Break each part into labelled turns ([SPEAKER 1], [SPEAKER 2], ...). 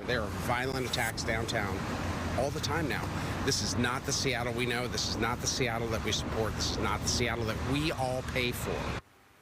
[SPEAKER 1] There are violent attacks downtown all the time now. This is not the Seattle we know. This is not the Seattle that we support. This is not the Seattle that we all pay for.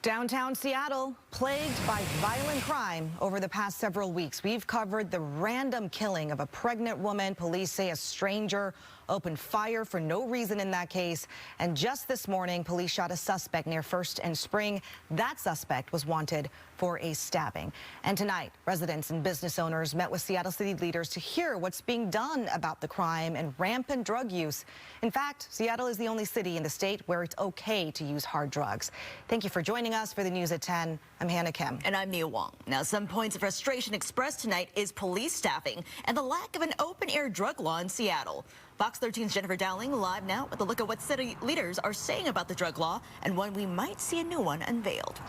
[SPEAKER 2] Downtown Seattle, plagued by violent crime over the past several weeks. We've covered the random killing of a pregnant woman. Police say a stranger opened fire for no reason in that case. And just this morning, police shot a suspect near First and Spring. That suspect was wanted for a stabbing. And tonight, residents and business owners met with Seattle city leaders to hear what's being done about the crime and rampant drug use. In fact, Seattle is the only city in the state where it's okay to use hard drugs. Thank you for joining us for the news at 10. I'm Hannah Kim.
[SPEAKER 3] And I'm Mia Wong. Now, some points of frustration expressed tonight is police staffing and the lack of an open-air drug law in Seattle. Fox 13's Jennifer Dowling live now with a look at what city leaders are saying about the drug law and when we might see a new one unveiled.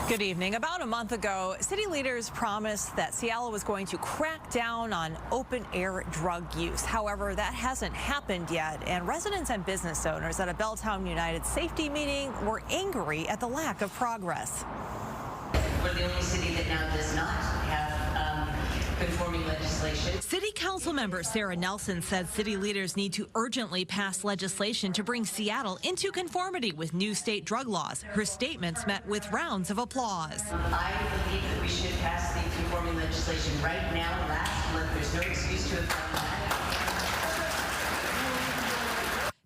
[SPEAKER 4] Good evening. About a month ago, city leaders promised that Seattle was going to crack down on open-air drug use. However, that hasn't happened yet, and residents and business owners at a Belltown United safety meeting were angry at the lack of progress.
[SPEAKER 5] We're the only city that now does not have conforming legislation.
[SPEAKER 6] City Council member Sarah Nelson said city leaders need to urgently pass legislation to bring Seattle into conformity with new state drug laws. Her statements met with rounds of applause.
[SPEAKER 5] I believe that we should pass the conforming legislation right now. Last month, there's no excuse to have done that.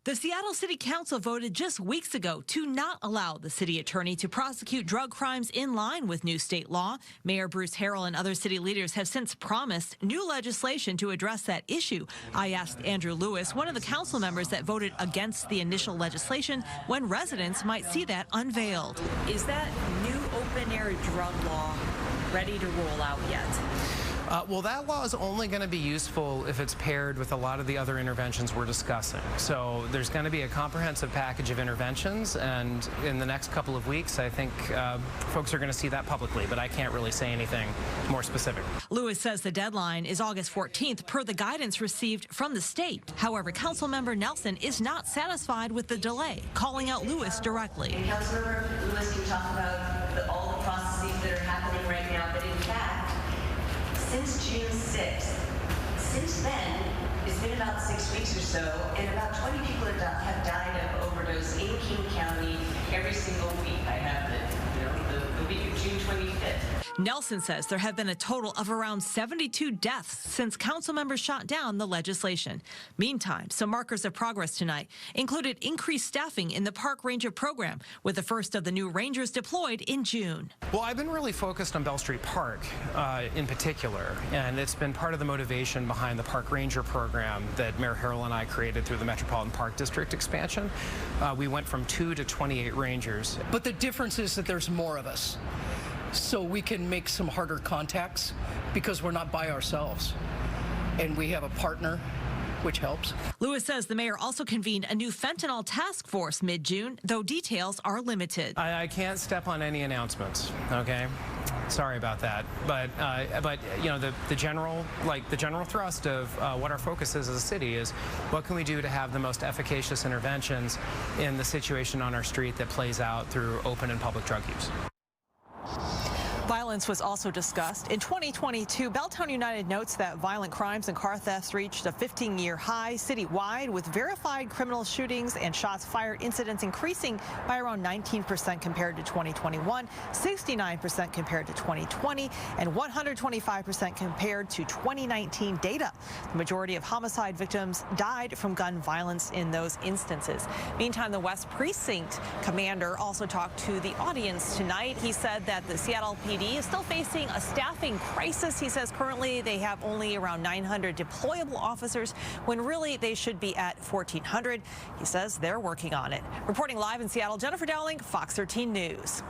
[SPEAKER 6] The Seattle City Council voted just weeks ago to not allow the city attorney to prosecute drug crimes in line with new state law. Mayor Bruce Harrell and other city leaders have since promised new legislation to address that issue. I asked Andrew Lewis, one of the council members that voted against the initial legislation, when residents might see that unveiled.
[SPEAKER 4] Is that new open-air drug law ready to roll out yet?
[SPEAKER 7] Well, that law is only going to be useful if it's paired with a lot of the other interventions we're discussing. So there's going to be a comprehensive package of interventions, and in the next couple of weeks, I think folks are going to see that publicly, but I can't really say anything more specific.
[SPEAKER 6] Lewis says the deadline is August 14th per the guidance received from the state. However, Councilmember Nelson is not satisfied with the delay, calling out Lewis directly.
[SPEAKER 5] And Councilmember Lewis can talk about all the processes that are happening right now, but in fact, since June 6th, since then, it's been about 6 weeks or so, and about 20 people have died of overdose in King County every single week. I have the week of June 25th.
[SPEAKER 6] Nelson says there have been a total of around 72 deaths since council members shot down the legislation. Meantime, some markers of progress tonight included increased staffing in the park ranger program, with the first of the new rangers deployed in June.
[SPEAKER 7] Well, I've been really focused on Bell Street Park in particular, and it's been part of the motivation behind the park ranger program that Mayor Harrell and I created through the Metropolitan Park District expansion. We went from 2 to 28 rangers.
[SPEAKER 8] But the difference is that there's more of us, so we can make some harder contacts because we're not by ourselves, and we have a partner, which helps.
[SPEAKER 6] Lewis says the mayor also convened a new fentanyl task force mid-June, though details are limited.
[SPEAKER 7] I can't step on any announcements, okay? Sorry about that, but you know, the general thrust of what our focus is as a city is what can we do to have the most efficacious interventions in the situation on our street that plays out through open and public drug use.
[SPEAKER 4] Violence was also discussed. In 2022, Belltown United notes that violent crimes and car thefts reached a 15-year high citywide, with verified criminal shootings and shots fired incidents increasing by around 19% compared to 2021, 69% compared to 2020, and 125% compared to 2019 data. The majority of homicide victims died from gun violence in those instances. Meantime, the West Precinct commander also talked to the audience tonight. He said that the Seattle PD is still facing a staffing crisis. He says currently they have only around 900 deployable officers when really they should be at 1,400. He says they're working on it. Reporting live in Seattle, Jennifer Dowling, Fox 13 News.